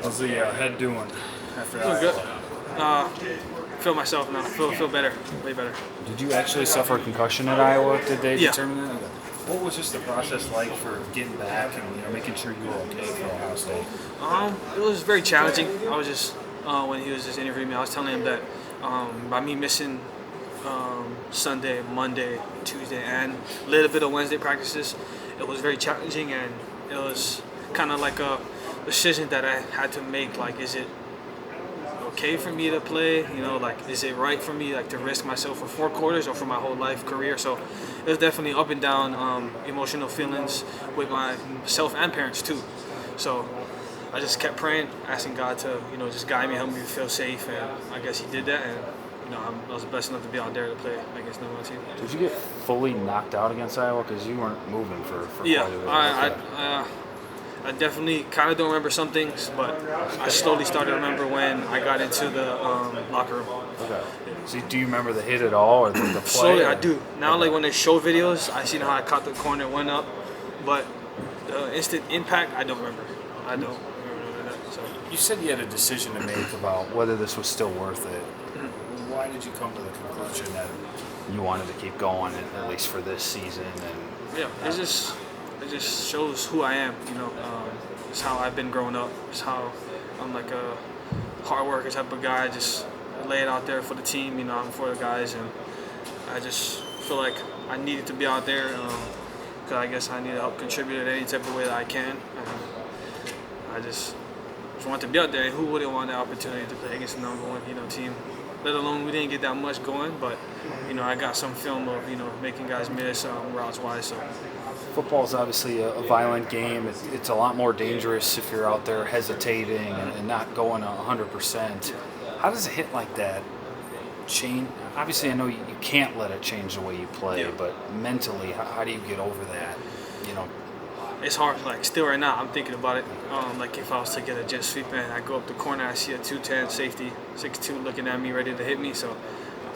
How's the head doing after Doing Iowa? good. Feel myself now. Feel better, way better. Did you actually suffer a concussion at Iowa? Did they Yeah. determine that? Okay. What was just the process like for getting back and making sure you were okay for Ohio State? It was very challenging. I was just when he was just interviewing me, I was telling him that by me missing Sunday, Monday, Tuesday, and a little bit of Wednesday practices, it was very challenging, and it was kind of like a decision that I had to make. Like, is it okay for me to play? Like, is it right for me to risk myself for 4 quarters or for my whole life career? So it was definitely up and down emotional feelings with myself and parents too. So I just kept praying, asking God to just guide me, help me feel safe, and I guess He did that. And I was blessed enough to be out there to play against number one team. Did you get fully knocked out against Iowa because you weren't moving for Yeah, quite a bit? I definitely kind of don't remember some things, but I slowly started to remember when I got into the locker room. Okay. So do you remember the hit at all or the play? Slowly, I do. Now, like when they show videos, I see how I caught the corner, went up, but the instant impact, I don't remember. I don't remember that. So You said you had a decision to make about whether this was still worth it. Why did you come to the conclusion that you wanted to keep going at least for this season? And yeah, it just shows who I am. It's how I've been growing up. It's how I'm like a hard worker type of guy. I just lay it out there for the team. I'm for the guys, and I just feel like I needed to be out there because I guess I need to help contribute in any type of way that I can. And I just want to be out there. And who wouldn't want the opportunity to play against the number one team? Let alone we didn't get that much going, but I got some film of making guys miss routes wise. So football is obviously a violent game. It's a lot more dangerous if you're out there hesitating and not going 100%. How does a hit like that change? Obviously, I know you can't let it change the way you play, Yeah. but mentally, how do you get over that? It's hard. Like still right now, I'm thinking about it. Like if I was to get a jet sweep and I go up the corner, I see a 210 safety, 6'2", looking at me, ready to hit me. So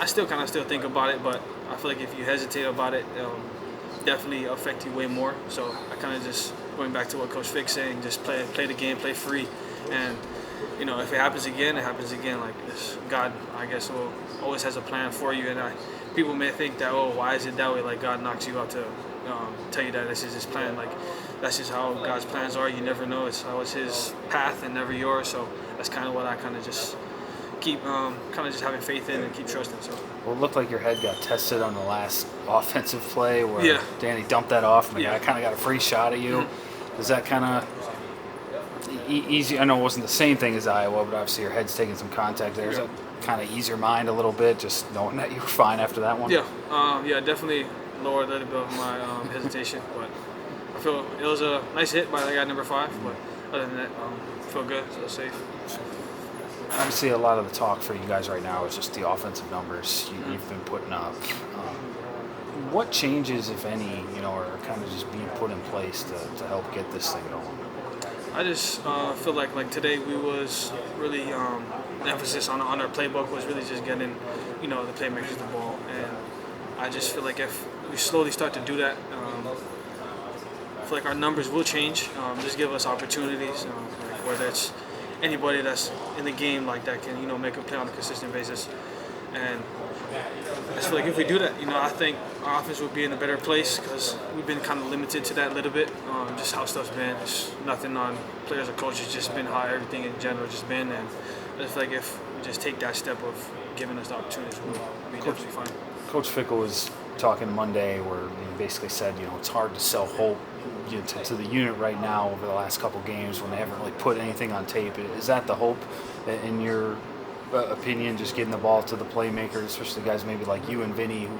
I still think about it, but I feel like if you hesitate about it, definitely affect you way more. So I kind of just going back to what Coach Fick's saying, just play the game, play free, and if it happens again, it happens again. Like God, I guess, always has a plan for you, and people may think that, oh, why is it that way? Like God knocks you out to tell you that this is His plan. Like that's just how God's plans are. You never know. It's always His path and never yours. So that's kind of what I kind of just keep just having faith in and keep trusting. So. Well, it looked like your head got tested on the last offensive play where Yeah. Danny dumped that off and the Yeah. guy kind of got a free shot at you. Mm-hmm. Is that kind of easy? I know it wasn't the same thing as Iowa, but obviously your head's taking some contact there. Does that kind of ease your mind a little bit, just knowing that you were fine after that one? Yeah, definitely lowered a little bit of my hesitation, but I feel it was a nice hit by the guy number 5. But other than that, I feel good, so safe. Obviously, a lot of the talk for you guys right now is just the offensive numbers you've been putting up. What changes, if any, are kind of just being put in place to help get this thing going? I just feel like today we was really the emphasis on our playbook was really just getting the playmakers the ball, and I just feel like if we slowly start to do that, I feel like our numbers will change. Just give us opportunities, like whether it's anybody that's in the game like that can make a play on a consistent basis, and I just feel like if we do that, I think our offense will be in a better place because we've been kind of limited to that a little bit. Just how stuff's been. It's nothing on players or coaches, just been how everything in general just been. And I just feel like if we just take that step of giving us the opportunities, we'll be definitely fine. Coach Fickle was talking Monday where he basically said, it's hard to sell hope to the unit right now over the last couple games when they haven't really put anything on tape. Is that the hope in your opinion, just getting the ball to the playmakers, especially guys maybe like you and Vinny who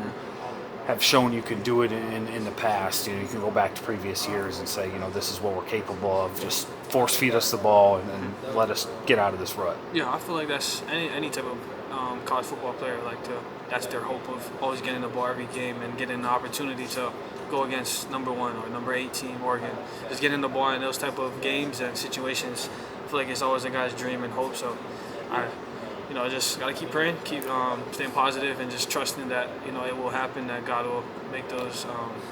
have shown you can do it in the past? You can go back to previous years and say, this is what we're capable of. Just force feed us the ball and let us get out of this rut. Yeah, I feel like that's any type of college football player that's their hope of always getting the ball every game and getting the opportunity to go against number 1 or number 8 team Oregon. Just getting the ball in those type of games and situations, I feel like it's always a guy's dream and hope. So I just got to keep praying, keep staying positive, and just trusting that, it will happen, that God will make those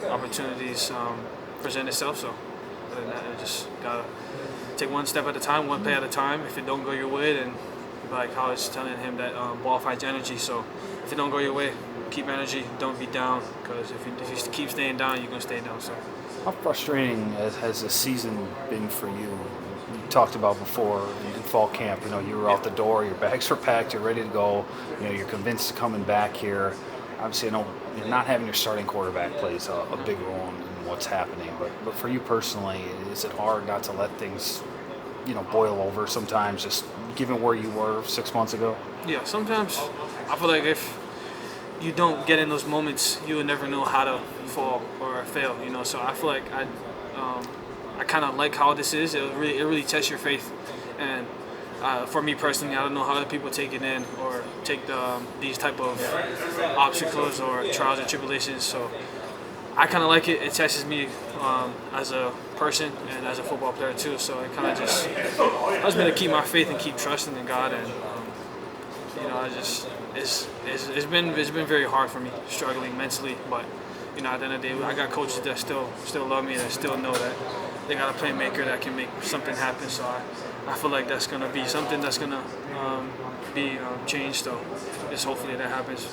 opportunities present itself. So other than that, I just got to take one step at a time, one play at a time. If it don't go your way, then like how I was telling him that ball finds energy. So if it don't go your way, keep energy. Don't be down, because if you keep staying down, you're gonna stay down. So How frustrating has this season been for you? You talked about before in fall camp, you were out the door, your bags were packed, you're ready to go, you're convinced of coming back here. Obviously, I know not having your starting quarterback plays a big role in what's happening, but for you personally, is it hard not to let things, boil over sometimes, just given where you were 6 months ago? Yeah, sometimes I feel like if you don't get in those moments, you will never know how to fall or fail. So I feel like I kind of like how this is. It really tests your faith, and for me personally, I don't know how other people take it in or take these type of obstacles or trials and tribulations. So I kind of like it. It tests me as a person and as a football player too. So it kind of just helps me to keep my faith and keep trusting in God. And it's been very hard for me, struggling mentally. But at the end of the day, I got coaches that still love me, that still know that they got a playmaker that can make something happen. So I feel like that's gonna be something that's gonna be changed. So just hopefully that happens.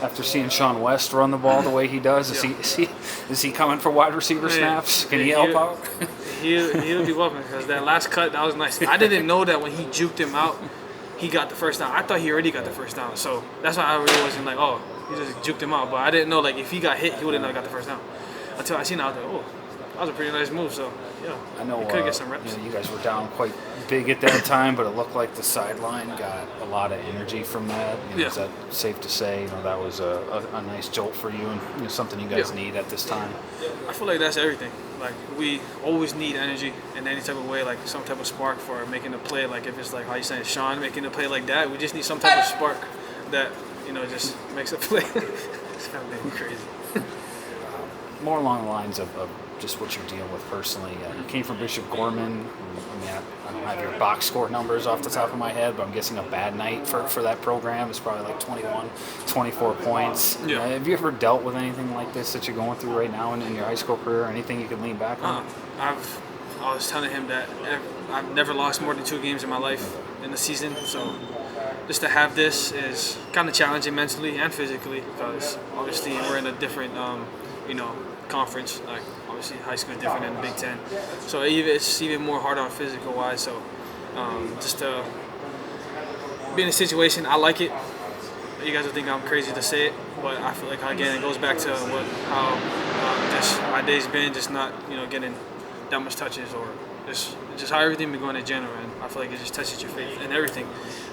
After seeing Sean West run the ball the way he does, is he coming for wide receiver snaps? Can he help out? He'll be welcome, because that last cut, that was nice. I didn't know that when he juked him out, he got the first down. I thought he already got the first down, so that's why I really wasn't like, oh, he just juked him out. But I didn't know, like, if he got hit, he wouldn't have got the first down. Until I seen it, I was like, oh, that was a pretty nice move. So yeah, I know we could get some reps. You guys were down quite big at that time, but it looked like the sideline got a lot of energy from that. Is that safe to say? That was a nice jolt for you, and something you guys need at this time. I feel like that's everything. Like, we always need energy in any type of way, like some type of spark for making a play. Like, if it's like how you saying Sean making a play like that, we just need some type of spark that just makes a play. It's kind of crazy. More along the lines of just what you're dealing with personally. You came from Bishop Gorman. I don't have your box score numbers off the top of my head, but I'm guessing a bad night for that program is probably like 21, 24 points. Yeah. Have you ever dealt with anything like this that you're going through right now in your high school career? Anything you can lean back on? I was telling him that I've never lost more than 2 games in my life in the season, so just to have this is kind of challenging mentally and physically, because obviously we're in a different conference. Like, obviously high school is different than the Big Ten, so it's even more hard on physical wise. So just to be in a situation, I like it. You guys will think I'm crazy to say it, but I feel like, again, it goes back to how just my day's been, just not getting that much touches, or just how everything been going in general. And I feel like it just touches your faith in everything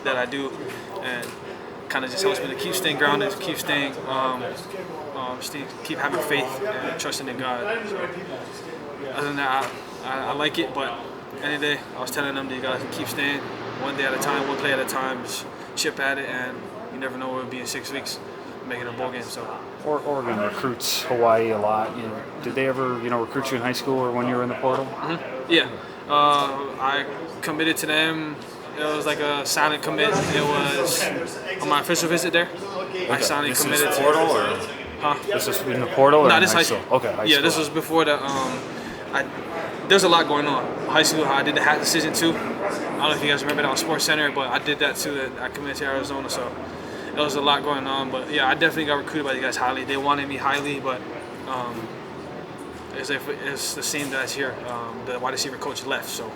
that I do, and kind of just helps me to keep staying grounded, to keep staying, keep having faith and trusting in God. So, other than that, I like it, but any day, I was telling them that you guys can keep staying one day at a time, one play at a time, just chip at it, and you never know where it'll be in 6 weeks, making a bowl game. So. Oregon recruits Hawaii a lot. Did they ever, recruit you in high school or when you were in the portal? Mm-hmm. Yeah, I committed to them. It was like a silent commit. It was on my official visit there. Okay. I silently committed to portal or? Huh? This is in the portal or? No, this high school. Okay, high school. This was before the. There's a lot going on. High school, I did the hat decision too. I don't know if you guys remember that on Sports Center, but I did that too. I committed to Arizona, so there was a lot going on. But yeah, I definitely got recruited by you guys highly. They wanted me highly, but it's the same that's here. The wide receiver coach left, so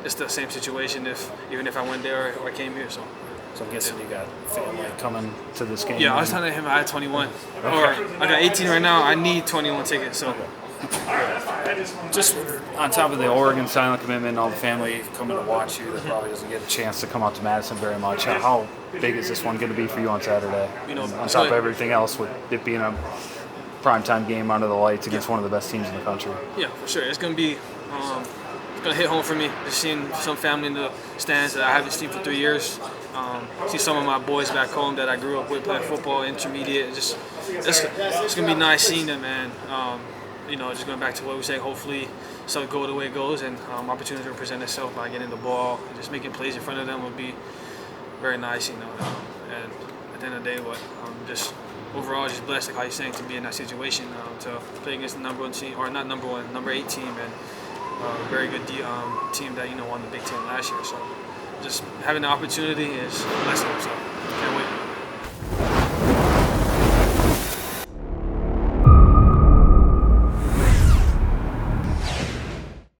it's the same situation. Even if I went there or I came here, so. So I'm guessing you got family coming to this game. Yeah, I was telling him I had 21, or I got 18 right now. I need 21 tickets, so. Just on top of the Oregon silent commitment, all the family coming to watch you that probably doesn't get a chance to come out to Madison very much. How big is this one going to be for you on Saturday? On top of everything else, with it being a primetime game under the lights against one of the best teams in the country. Yeah, for sure. It's going to be it's going to hit home for me. Just seeing some family in the stands that I haven't seen for 3 years. See some of my boys back home that I grew up with playing football, intermediate. It's going to be nice seeing them, man. Just going back to what we say, hopefully stuff go the way it goes, and opportunity to present itself by getting the ball, just making plays in front of them would be very nice, And at the end of the day, just overall just blessed, like how you're saying, to be in that situation, to play against the number 1 team, or not number 1, number 8 team, and very good team that won the Big Ten last year. So just having the opportunity is blessing. So can't wait.